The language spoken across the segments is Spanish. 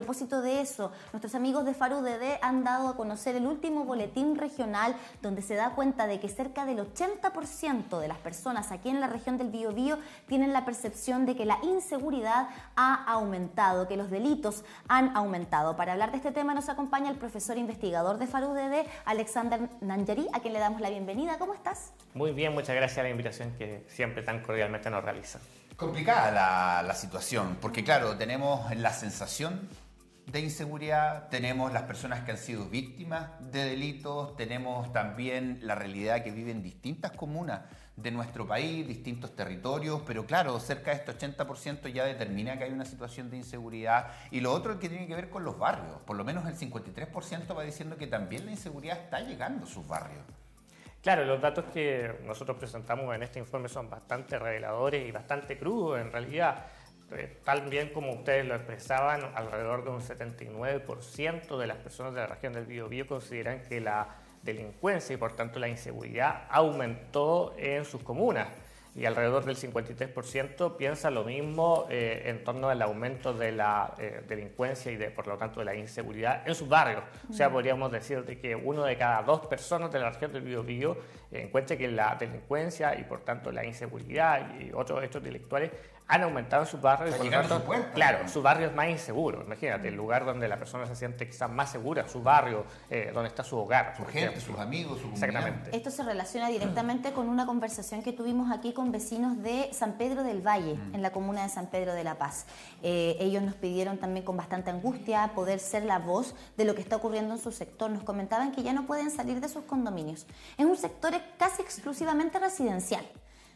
propósito de eso, nuestros amigos de FARU-DD han dado a conocer el último boletín regional donde se da cuenta de que cerca del 80% de las personas aquí en la región del Biobío tienen la percepción de que la inseguridad ha aumentado, que los delitos han aumentado. Para hablar de este tema nos acompaña el profesor investigador de FARU-DD, Alexander Nanyerí, a quien le damos la bienvenida. ¿Cómo estás? Muy bien, muchas gracias a la invitación que siempre tan cordialmente nos realiza. Complicada la situación, porque claro, tenemos la sensación de inseguridad, tenemos las personas que han sido víctimas de delitos, tenemos también la realidad que viven distintas comunas de nuestro país, distintos territorios, pero claro, cerca de este 80% ya determina que hay una situación de inseguridad. Y lo otro que tiene que ver con los barrios, por lo menos el 53% va diciendo que también la inseguridad está llegando a sus barrios. Claro, los datos que nosotros presentamos en este informe son bastante reveladores y bastante crudos en realidad. Tal bien como ustedes lo expresaban, alrededor de un 79% de las personas de la región del Biobío consideran que la delincuencia y por tanto la inseguridad aumentó en sus comunas. Y alrededor del 53% piensa lo mismo en torno al aumento de la delincuencia y por lo tanto de la inseguridad en sus barrios. O sea, podríamos decir de que 1 de cada 2 personas de la región del Biobío encuentra que la delincuencia y por tanto la inseguridad y otros hechos delictuales han aumentado en sus barrios y por lo tanto, claro, su barrio es más inseguro. Imagínate, el lugar donde la persona se siente quizás más segura, su barrio, donde está su hogar. Su gente, sus amigos, su comunidad. Exactamente. Esto se relaciona directamente con una conversación que tuvimos aquí con vecinos de San Pedro del Valle, en la comuna de San Pedro de la Paz. Ellos nos pidieron también con bastante angustia poder ser la voz de lo que está ocurriendo en su sector. Nos comentaban que ya no pueden salir de sus condominios. Es un sector casi exclusivamente residencial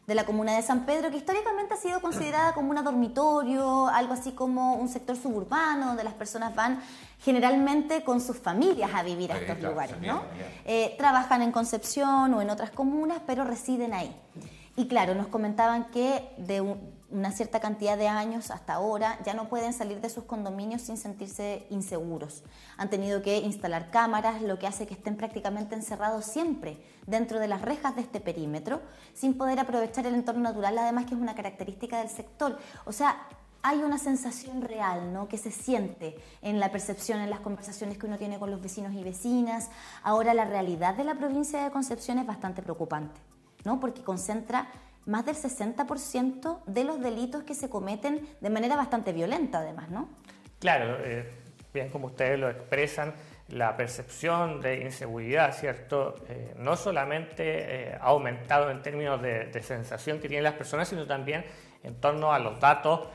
de la comuna de San Pedro, que históricamente ha sido considerada como un dormitorio, algo así como un sector suburbano, donde las personas van generalmente con sus familias a vivir a estos lugares, ¿no? Trabajan en Concepción o en otras comunas, pero residen ahí. Y claro, nos comentaban que de una cierta cantidad de años hasta ahora ya no pueden salir de sus condominios sin sentirse inseguros. Han tenido que instalar cámaras, lo que hace que estén prácticamente encerrados siempre dentro de las rejas de este perímetro, sin poder aprovechar el entorno natural, además que es una característica del sector. O sea, hay una sensación real, ¿no?, que se siente en la percepción, en las conversaciones que uno tiene con los vecinos y vecinas. Ahora, la realidad de la provincia de Concepción es bastante preocupante, ¿no?, porque concentra más del 60% de los delitos que se cometen de manera bastante violenta, además, ¿no? Claro, bien como ustedes lo expresan, la percepción de inseguridad, ¿cierto? No solamente ha aumentado en términos de sensación que tienen las personas, sino también en torno a los datos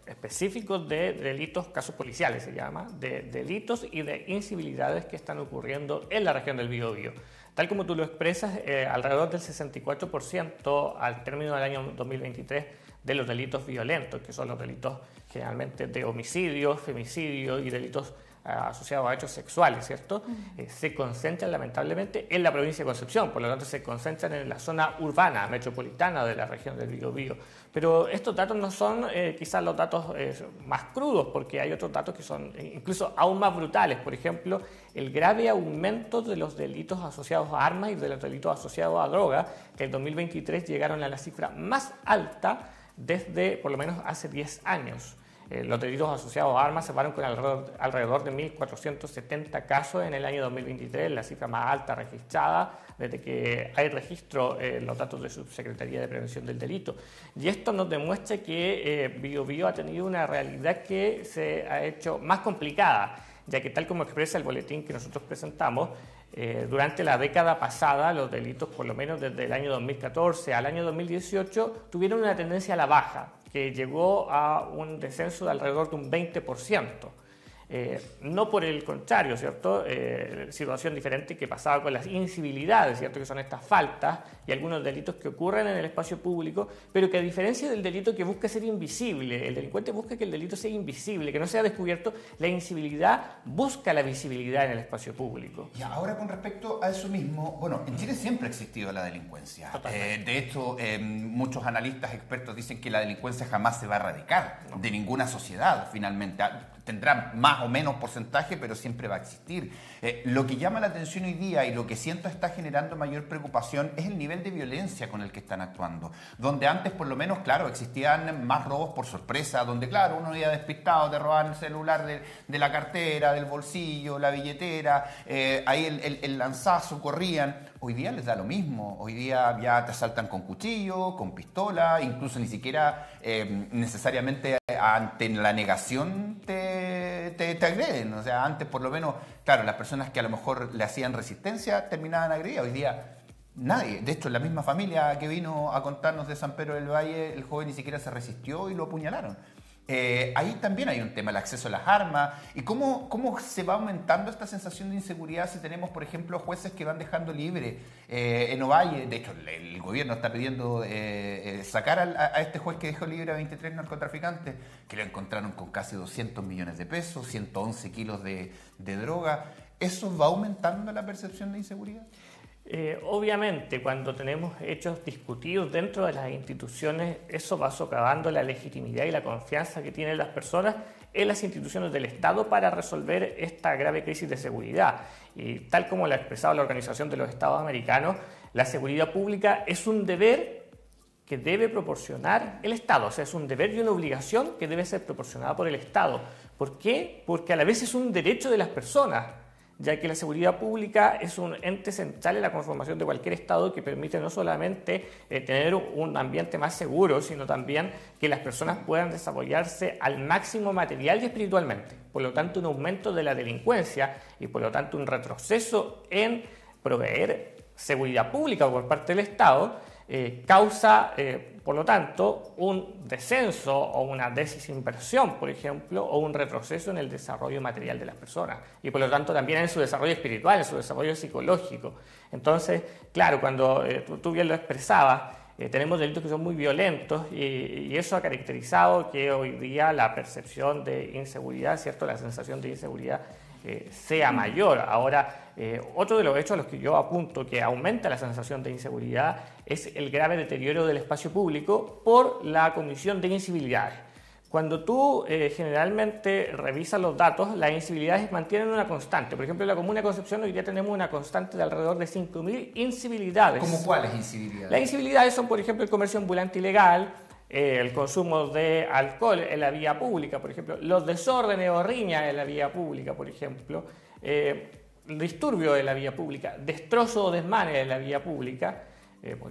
específicos de delitos, casos policiales se llama, de delitos y de incivilidades que están ocurriendo en la región del Biobío. Tal como tú lo expresas, alrededor del 64% al término del año 2023 de los delitos violentos, que son los delitos generalmente de homicidio, femicidio y delitos asociados a hechos sexuales, ¿cierto? Se concentran lamentablemente en la provincia de Concepción, por lo tanto se concentran en la zona urbana, metropolitana de la región del Biobío. Pero estos datos no son quizás los datos más crudos, porque hay otros datos que son incluso aún más brutales. Por ejemplo, el grave aumento de los delitos asociados a armas y de los delitos asociados a drogas, que en 2023 llegaron a la cifra más alta desde por lo menos hace 10 años. Los delitos asociados a armas se paran con alrededor de 1.470 casos en el año 2023, la cifra más alta registrada desde que hay registro en los datos de Subsecretaría de Prevención del Delito. Y esto nos demuestra que Biobío ha tenido una realidad que se ha hecho más complicada, ya que tal como expresa el boletín que nosotros presentamos, durante la década pasada los delitos, por lo menos desde el año 2014 al año 2018, tuvieron una tendencia a la baja, que llegó a un descenso de alrededor de un 20%. No por el contrario, ¿cierto? Situación diferente que pasaba con las incivilidades, ¿cierto? Que son estas faltas y algunos delitos que ocurren en el espacio público, pero que a diferencia del delito que busca ser invisible, el delincuente busca que el delito sea invisible, que no sea descubierto, la incivilidad busca la visibilidad en el espacio público. Y ahora con respecto a eso mismo, bueno, en Chile siempre ha existido la delincuencia. De hecho, muchos analistas expertos dicen que la delincuencia jamás se va a erradicar de ninguna sociedad, finalmente. tendrá más o menos porcentaje, pero siempre va a existir. Lo que llama la atención hoy día y lo que siento está generando mayor preocupación es el nivel de violencia con el que están actuando. Donde antes, por lo menos, claro, existían más robos por sorpresa, donde, claro, uno iba despistado, te robaban el celular de la cartera, del bolsillo, la billetera, ahí el lanzazo, corrían. Hoy día les da lo mismo. Hoy día ya te asaltan con cuchillo, con pistola, incluso ni siquiera necesariamente ante la negación te agreden. O sea, antes por lo menos, claro, las personas que a lo mejor le hacían resistencia terminaban agredidas. Hoy día nadie. De hecho, la misma familia que vino a contarnos de San Pedro del Valle, el joven ni siquiera se resistió y lo apuñalaron. Ahí también hay un tema, el acceso a las armas y cómo se va aumentando esta sensación de inseguridad si tenemos, por ejemplo, jueces que van dejando libre en Ovalle. De hecho, el gobierno está pidiendo sacar a este juez que dejó libre a 23 narcotraficantes que lo encontraron con casi 200 millones de pesos, 111 kilos de droga. ¿Eso va aumentando la percepción de inseguridad? Obviamente, cuando tenemos hechos discutidos dentro de las instituciones, eso va socavando la legitimidad y la confianza que tienen las personas en las instituciones del Estado para resolver esta grave crisis de seguridad. Y tal como lo ha expresado la Organización de los Estados Americanos, la seguridad pública es un deber que debe proporcionar el Estado. O sea, es un deber y una obligación que debe ser proporcionada por el Estado. ¿Por qué? Porque a la vez es un derecho de las personas, ya que la seguridad pública es un ente central en la conformación de cualquier Estado que permite no solamente tener un ambiente más seguro, sino también que las personas puedan desarrollarse al máximo material y espiritualmente. Por lo tanto, un aumento de la delincuencia y por lo tanto un retroceso en proveer seguridad pública por parte del Estado causa, por lo tanto, un descenso o una desinversión, por ejemplo, o un retroceso en el desarrollo material de las personas y, por lo tanto, también en su desarrollo espiritual, en su desarrollo psicológico. Entonces, claro, cuando tú bien lo expresabas, tenemos delitos que son muy violentos y eso ha caracterizado que hoy día la percepción de inseguridad, ¿cierto?, la sensación de inseguridad sea mayor. Ahora, otro de los hechos a los que yo apunto que aumenta la sensación de inseguridad es el grave deterioro del espacio público por la condición de incivilidades. Cuando tú generalmente revisas los datos, las incivilidades mantienen una constante. Por ejemplo, en la Comuna de Concepción hoy día tenemos una constante de alrededor de 5.000 incivilidades. ¿Cómo cuáles incivilidades? Las incivilidades son, por ejemplo, el comercio ambulante ilegal, el consumo de alcohol en la vía pública, por ejemplo, los desórdenes o riñas en la vía pública, por ejemplo, disturbio en la vía pública, destrozo o desmanes en la vía pública,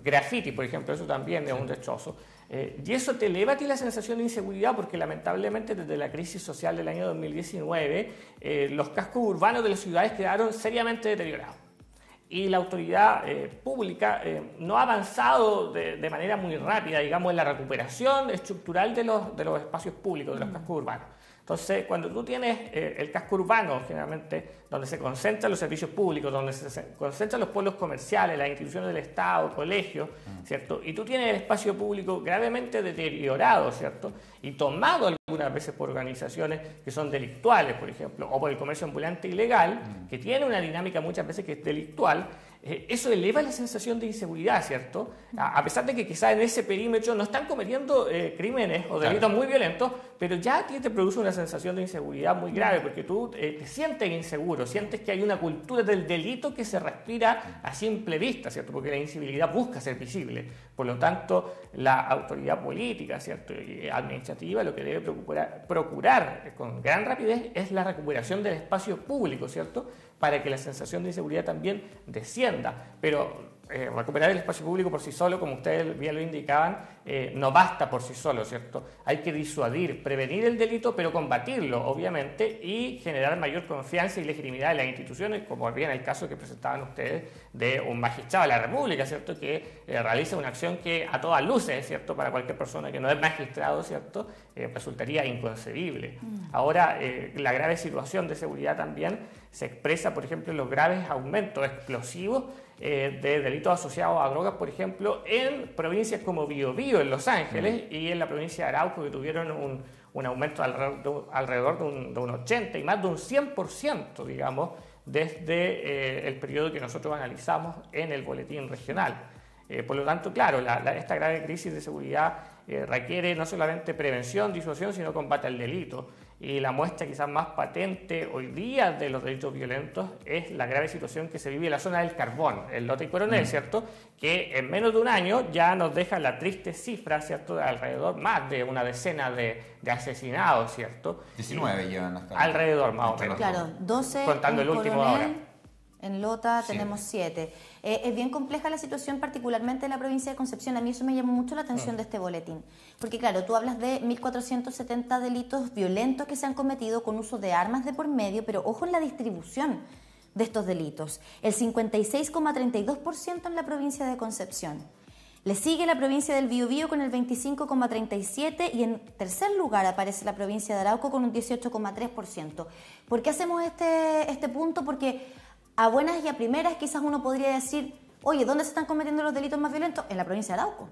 graffiti, por ejemplo, eso también es un destrozo. Y eso te eleva a ti la sensación de inseguridad porque lamentablemente desde la crisis social del año 2019 los cascos urbanos de las ciudades quedaron seriamente deteriorados. Y la autoridad pública no ha avanzado de manera muy rápida, digamos, en la recuperación estructural de los espacios públicos, de los cascos urbanos. Entonces, cuando tú tienes el casco urbano, generalmente, donde se concentran los servicios públicos, donde se concentran los polos comerciales, las instituciones del Estado, colegios, ¿cierto? Y tú tienes el espacio público gravemente deteriorado, ¿cierto? Y tomado algunas veces por organizaciones que son delictuales, por ejemplo, o por el comercio ambulante ilegal, que tiene una dinámica muchas veces que es delictual, eso eleva la sensación de inseguridad, ¿cierto? A pesar de que quizás en ese perímetro no están cometiendo crímenes o delitos muy violentos, pero ya a ti te produce una sensación de inseguridad muy grave, porque tú te sientes inseguro, sientes que hay una cultura del delito que se respira a simple vista, ¿cierto? Porque la incivilidad busca ser visible. Por lo tanto, la autoridad política, ¿cierto?, y administrativa lo que debe procurar con gran rapidez es la recuperación del espacio público, ¿cierto?, para que la sensación de inseguridad también descienda. Pero recuperar el espacio público por sí solo, como ustedes bien lo indicaban, no basta por sí solo, ¿cierto? Hay que disuadir, prevenir el delito, pero combatirlo, obviamente, y generar mayor confianza y legitimidad en las instituciones, como bien el caso que presentaban ustedes de un magistrado de la República, ¿cierto?, que realiza una acción que a todas luces, ¿cierto?, para cualquier persona que no es magistrado, ¿cierto?, resultaría inconcebible. Ahora, la grave situación de seguridad también se expresa, por ejemplo, en los graves aumentos explosivos de delitos asociados a drogas, por ejemplo, en provincias como Biobío, en Los Ángeles, y en la provincia de Arauco, que tuvieron un aumento alrededor de un 80 y más de un 100%, digamos, desde el periodo que nosotros analizamos en el boletín regional. Por lo tanto, claro, esta grave crisis de seguridad requiere no solamente prevención, disuasión, sino combate al delito. y la muestra quizás más patente hoy día de los delitos violentos es la grave situación que se vive en la zona del Carbón, en Lota y Coronel, ¿cierto? Que en menos de un año ya nos deja la triste cifra, ¿cierto? De alrededor más de una decena de asesinados, ¿cierto? 19 llevan hasta alrededor, más o menos. Claro, 12 contando en el último Coronel, ahora. en Lota tenemos 7. Es bien compleja la situación, particularmente en la provincia de Concepción. A mí eso me llamó mucho la atención de este boletín. Porque claro, tú hablas de 1.470 delitos violentos que se han cometido con uso de armas de por medio, pero ojo en la distribución de estos delitos. El 56,32% en la provincia de Concepción. Le sigue la provincia del Biobío con el 25,37% y en tercer lugar aparece la provincia de Arauco con un 18,3%. ¿Por qué hacemos este punto? Porque a buenas y a primeras quizás uno podría decir, oye, ¿dónde se están cometiendo los delitos más violentos? En la provincia de Arauco.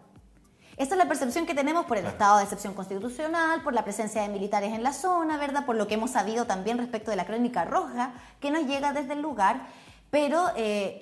Esta es la percepción que tenemos por el estado de excepción constitucional, por la presencia de militares en la zona, ¿verdad? Por lo que hemos sabido también respecto de la crónica roja que nos llega desde el lugar. Pero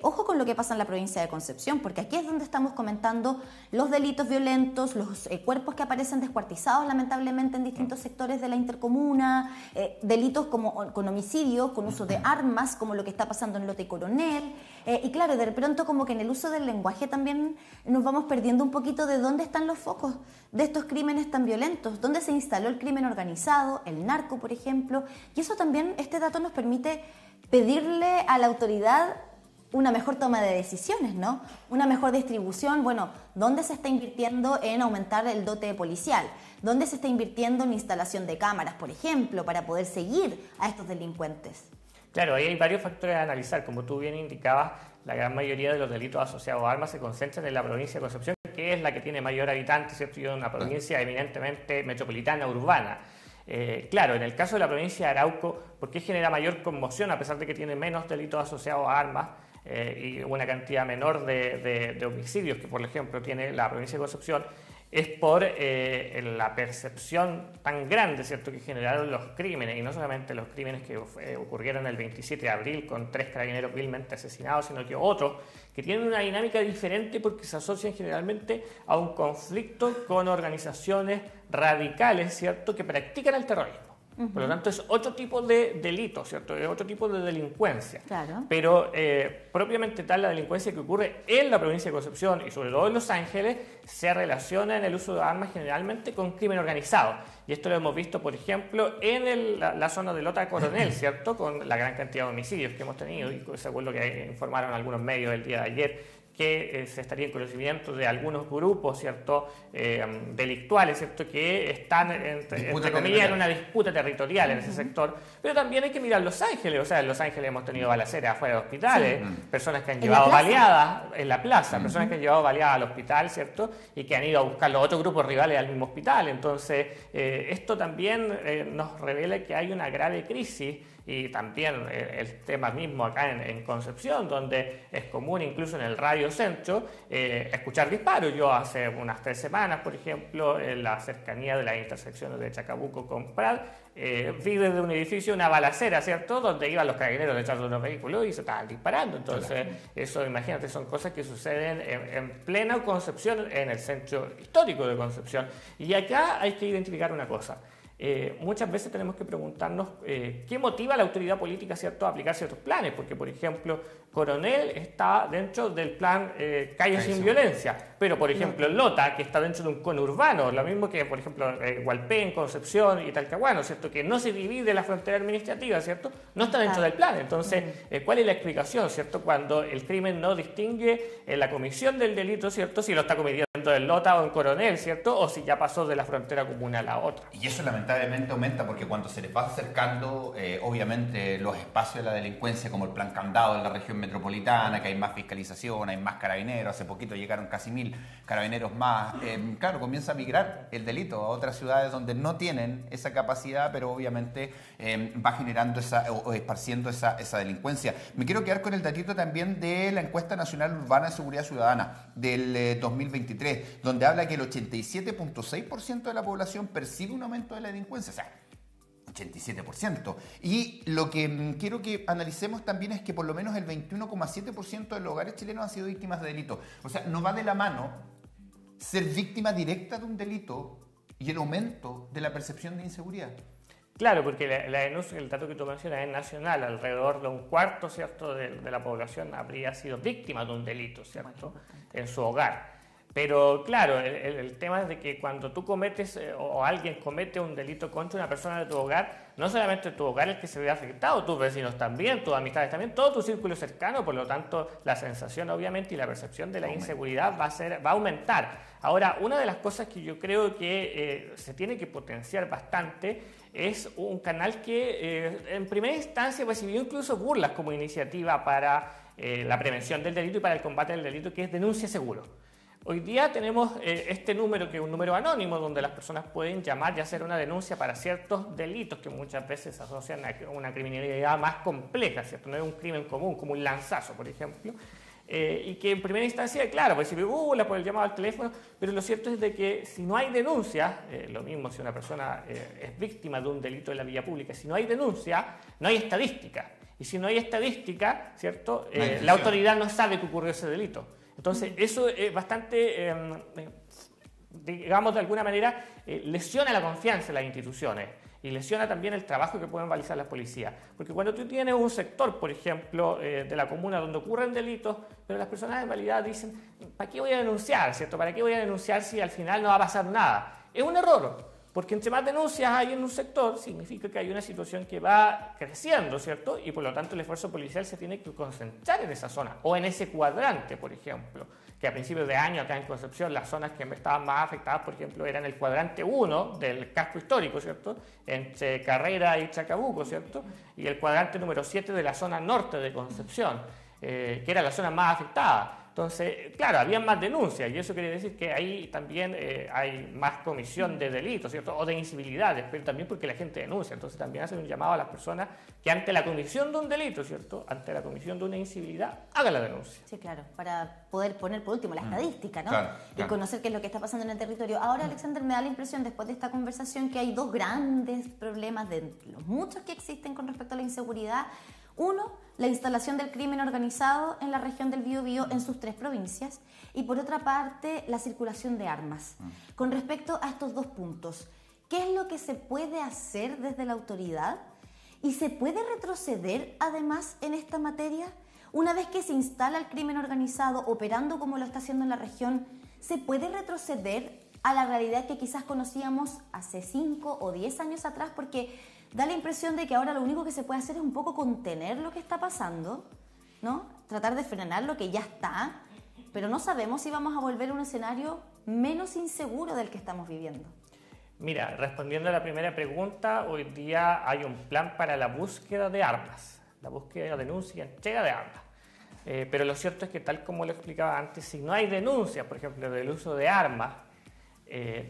ojo con lo que pasa en la provincia de Concepción, porque aquí es donde estamos comentando los delitos violentos, los cuerpos que aparecen descuartizados lamentablemente en distintos sectores de la intercomuna, delitos como con homicidio, con uso de armas, como lo que está pasando en Lota y Coronel. Y claro, de pronto como que en el uso del lenguaje también nos vamos perdiendo un poquito de dónde están los focos de estos crímenes tan violentos, dónde se instaló el crimen organizado, el narco, por ejemplo. Y eso también, este dato nos permite pedirle a la autoridad una mejor toma de decisiones, ¿no? Una mejor distribución. Bueno, ¿dónde se está invirtiendo en aumentar el dote policial? ¿Dónde se está invirtiendo en instalación de cámaras, por ejemplo, para poder seguir a estos delincuentes? Claro, ahí hay varios factores a analizar. Como tú bien indicabas, la gran mayoría de los delitos asociados a armas se concentran en la provincia de Concepción, que es la que tiene mayor habitantes, ¿cierto? Y es una provincia eminentemente metropolitana, urbana. Claro, en el caso de la provincia de Arauco, ¿por qué genera mayor conmoción a pesar de que tiene menos delitos asociados a armas y una cantidad menor de homicidios que, por ejemplo, tiene la provincia de Concepción? Es por la percepción tan grande, ¿cierto?, que generaron los crímenes, y no solamente los crímenes que ocurrieron el 27 de abril con 3 carabineros vilmente asesinados, sino que otros que tienen una dinámica diferente porque se asocian generalmente a un conflicto con organizaciones radicales, ¿cierto?, que practican el terrorismo. Por lo tanto, es otro tipo de delito, ¿cierto? Es otro tipo de delincuencia. Claro. Pero propiamente tal, la delincuencia que ocurre en la provincia de Concepción y sobre todo en Los Ángeles se relaciona en el uso de armas generalmente con crimen organizado. Y esto lo hemos visto, por ejemplo, en la zona de Lota Coronel, ¿cierto? Con la gran cantidad de homicidios que hemos tenido y según lo que informaron algunos medios el día de ayer, que se estaría en conocimiento de algunos grupos, ¿cierto?, delictuales, ¿cierto?, que están, entre comillas, en una disputa territorial en ese sector. Pero también hay que mirar Los Ángeles. O sea, en Los Ángeles hemos tenido balaceras afuera de hospitales, personas que han llevado baleadas en la plaza, personas que han llevado baleadas al hospital, ¿cierto?, y que han ido a buscar los otros grupos rivales al mismo hospital. Entonces, esto también nos revela que hay una grave crisis. Y también el tema mismo acá en Concepción, donde es común incluso en el radio centro escuchar disparos. Yo hace unas 3 semanas, por ejemplo, en la cercanía de las intersecciones de Chacabuco con Prat, vi desde un edificio una balacera, ¿cierto?, donde iban los carabineros detrás de unos vehículos y se estaban disparando. Entonces, eso, imagínate, son cosas que suceden en plena Concepción, en el centro histórico de Concepción. Y acá hay que identificar una cosa. Muchas veces tenemos que preguntarnos qué motiva a la autoridad política, ¿cierto?, a aplicar ciertos planes, porque, por ejemplo, Coronel está dentro del plan Calles sin Violencia, pero, por ejemplo, Lota, que está dentro de un conurbano, lo mismo que, por ejemplo, Hualpén, Concepción y Talcahuano, ¿cierto?, que no se divide la frontera administrativa, ¿cierto?, no está dentro del plan. Entonces, ¿cuál es la explicación, ¿cierto?, cuando el crimen no distingue en la comisión del delito, ¿cierto?, si lo está cometiendo en Lota o en Coronel, ¿cierto?, o si ya pasó de la frontera común a la otra. Y eso lamentablemente aumenta porque cuando se les va acercando, obviamente, los espacios de la delincuencia, como el plan Candado en la región metropolitana, que hay más fiscalización, hay más carabineros, hace poquito llegaron casi 1000 carabineros más, claro, comienza a migrar el delito a otras ciudades donde no tienen esa capacidad, pero obviamente va generando o esparciendo esa delincuencia. Me quiero quedar con el datito también de la encuesta nacional urbana de seguridad ciudadana del 2023, donde habla que el 87.6% de la población percibe un aumento de la delincuencia, o sea, 87%. Y lo que quiero que analicemos también es que por lo menos el 21,7% de los hogares chilenos han sido víctimas de delitos. O sea, no va de la mano ser víctima directa de un delito y el aumento de la percepción de inseguridad. Claro, porque la denuncia, el dato que tú mencionas es nacional, alrededor de un cuarto, ¿cierto?, de la población habría sido víctima de un delito, ¿cierto?, en su hogar. Pero claro, el tema es de que cuando tú cometes o alguien comete un delito contra una persona de tu hogar, no solamente tu hogar es el que se ve afectado, tus vecinos también, tus amistades también, todo tu círculo cercano, por lo tanto la sensación obviamente y la percepción de la inseguridad va a aumentar. Ahora, una de las cosas que yo creo que se tiene que potenciar bastante es un canal que en primera instancia recibió incluso burlas como iniciativa para la prevención del delito y para el combate del delito, que es Denuncia Seguro. Hoy día tenemos este número, que es un número anónimo, donde las personas pueden llamar y hacer una denuncia para ciertos delitos que muchas veces se asocian a una criminalidad más compleja, ¿cierto? No es un crimen común, como un lanzazo, por ejemplo. Y que en primera instancia, claro, puede ser burla por el llamado al teléfono, pero lo cierto es de que si no hay denuncia, lo mismo si una persona es víctima de un delito en la vía pública, si no hay denuncia, no hay estadística. Y si no hay estadística, ¿cierto? La autoridad no sabe que ocurrió ese delito. Entonces, eso es bastante, digamos, de alguna manera, lesiona la confianza en las instituciones y lesiona también el trabajo que pueden realizar las policías. Porque cuando tú tienes un sector, por ejemplo, de la comuna donde ocurren delitos, pero las personas en realidad dicen, ¿para qué voy a denunciar, cierto? ¿Para qué voy a denunciar si al final no va a pasar nada? Es un error. Porque entre más denuncias hay en un sector, significa que hay una situación que va creciendo, ¿cierto? Y por lo tanto el esfuerzo policial se tiene que concentrar en esa zona, o en ese cuadrante, por ejemplo, que a principios de año acá en Concepción las zonas que estaban más afectadas, por ejemplo, eran el cuadrante 1 del casco histórico, ¿cierto? Entre Carrera y Chacabuco, ¿cierto? Y el cuadrante número 7 de la zona norte de Concepción, que era la zona más afectada. Entonces, claro, había más denuncias y eso quiere decir que ahí también hay más comisión de delitos, ¿cierto? O de incivilidades, pero también porque la gente denuncia. Entonces también hacen un llamado a las personas que ante la comisión de un delito, ¿cierto? Ante la comisión de una incivilidad, haga la denuncia. Sí, claro, para poder poner por último la estadística, ¿no? Claro. Y conocer qué es lo que está pasando en el territorio. Ahora, Alexander, me da la impresión después de esta conversación que hay dos grandes problemas de los muchos que existen con respecto a la inseguridad. Uno, la instalación del crimen organizado en la región del Biobío en sus 3 provincias y por otra parte la circulación de armas. Con respecto a estos 2 puntos, ¿qué es lo que se puede hacer desde la autoridad? ¿Y se puede retroceder además en esta materia? Una vez que se instala el crimen organizado operando como lo está haciendo en la región, ¿se puede retroceder a la realidad que quizás conocíamos hace 5 o 10 años atrás? Porque da la impresión de que ahora lo único que se puede hacer es un poco contener lo que está pasando, ¿no? Tratar de frenar lo que ya está, pero no sabemos si vamos a volver a un escenario menos inseguro del que estamos viviendo. Mira, respondiendo a la primera pregunta, hoy día hay un plan para la búsqueda de armas, la búsqueda, denuncia y entrega de armas. Pero lo cierto es que, tal como lo explicaba antes, si no hay denuncia, por ejemplo, del uso de armas,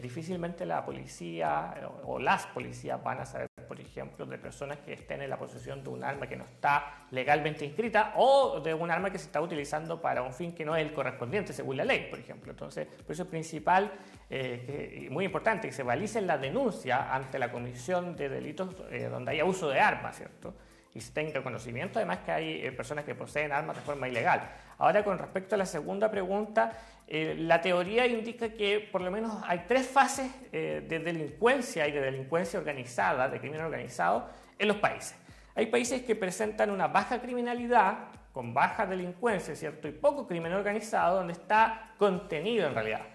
difícilmente la policía o las policías van a saber, por ejemplo, de personas que estén en la posesión de un arma que no está legalmente inscrita o de un arma que se está utilizando para un fin que no es el correspondiente según la ley, por ejemplo. Entonces, por eso es principal y muy importante que se realice la denuncia ante la comisión de delitos donde haya uso de armas, ¿cierto? Y se tenga conocimiento, además, que hay personas que poseen armas de forma ilegal. Ahora, con respecto a la segunda pregunta, la teoría indica que por lo menos hay 3 fases de delincuencia y de delincuencia organizada, de crimen organizado, en los países. Hay países que presentan una baja criminalidad, con baja delincuencia, ¿cierto? Y poco crimen organizado, donde está contenido en realidad.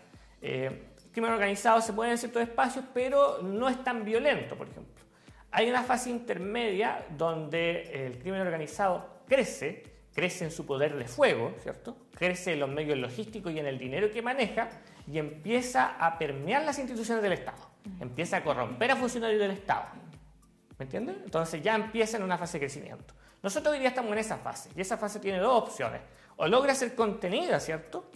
Crimen organizado se mueve en ciertos espacios, pero no es tan violento, por ejemplo. Hay una fase intermedia donde el crimen organizado crece en su poder de fuego, ¿cierto? Crece en los medios logísticos y en el dinero que maneja y empieza a permear las instituciones del Estado. Empieza a corromper a funcionarios del Estado. ¿Me entiendes? Entonces ya empieza en una fase de crecimiento. Nosotros hoy día estamos en esa fase y esa fase tiene 2 opciones. O logra ser contenida, ¿cierto?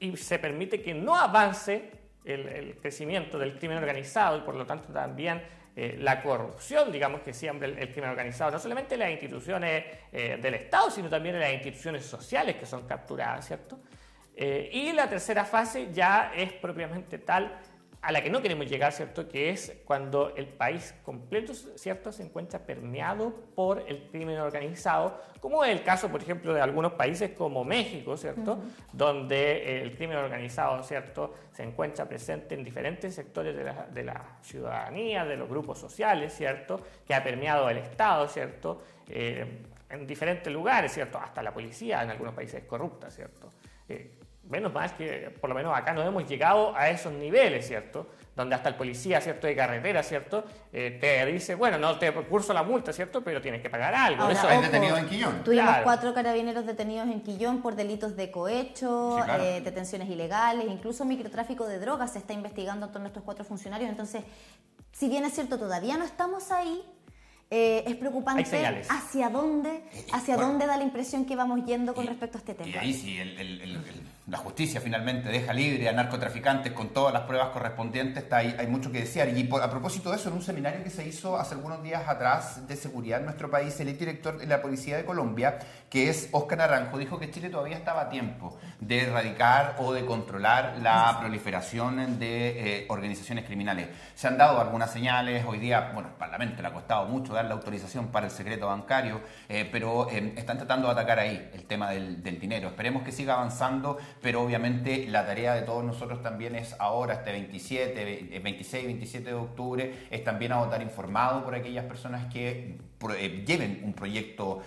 Y se permite que no avance el crecimiento del crimen organizado y por lo tanto también la corrupción, digamos, que siempre el crimen organizado, no solamente en las instituciones del Estado, sino también en las instituciones sociales que son capturadas, ¿cierto? Y la tercera fase ya es propiamente tal a la que no queremos llegar, ¿cierto? Que es cuando el país completo, ¿cierto?, se encuentra permeado por el crimen organizado, como es el caso, por ejemplo, de algunos países como México, ¿cierto? Donde el crimen organizado, ¿cierto?, se encuentra presente en diferentes sectores de la ciudadanía, de los grupos sociales, ¿cierto?, que ha permeado el Estado, ¿cierto?, en diferentes lugares, ¿cierto?, hasta la policía en algunos países es corrupta, ¿cierto? Menos mal que por lo menos acá no hemos llegado a esos niveles, ¿cierto? Donde hasta el policía, ¿cierto?, de carretera, ¿cierto?, te dice, bueno, no te curso la multa, ¿cierto?, pero tienes que pagar algo. Ahora, Eso hay detenidos en Quillón. Tuvimos Claro. 4 carabineros detenidos en Quillón por delitos de cohecho, Sí, claro. detenciones ilegales, incluso microtráfico de drogas se está investigando en torno a estos 4 funcionarios. Entonces, si bien es cierto, todavía no estamos ahí, es preocupante Hay señales. hacia dónde da la impresión que vamos yendo con respecto a este tema. Y ahí sí, la justicia finalmente deja libre a narcotraficantes con todas las pruebas correspondientes, hay mucho que desear. Y a propósito de eso, en un seminario que se hizo hace algunos días atrás de seguridad en nuestro país, el director de la Policía de Colombia, que es Óscar Naranjo, dijo que Chile todavía estaba a tiempo de erradicar o de controlar la proliferación de organizaciones criminales. Se han dado algunas señales, hoy día, bueno, el Parlamento le ha costado mucho dar la autorización para el secreto bancario, pero están tratando de atacar ahí el tema del dinero. Esperemos que siga avanzando, pero obviamente la tarea de todos nosotros también es ahora, este 26, 27 de octubre, es también a votar informado por aquellas personas que lleven un proyecto,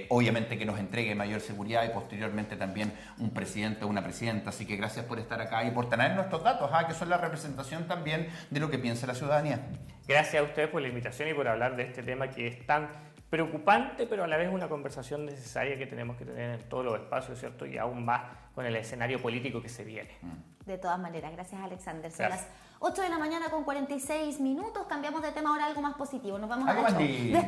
obviamente que nos entregue mayor seguridad y posteriormente también un presidente o una presidenta. Así que gracias por estar acá y por tener nuestros datos, que son la representación también de lo que piensa la ciudadanía. Gracias a ustedes por la invitación y por hablar de este tema que es tan preocupante, pero a la vez una conversación necesaria que tenemos que tener en todos los espacios, ¿cierto? Y aún más con el escenario político que se viene. De todas maneras, gracias Alexander. Son Gracias. las 8 de la mañana con 46 minutos. Cambiamos de tema ahora a algo más positivo. Nos vamos Algo a más lindo.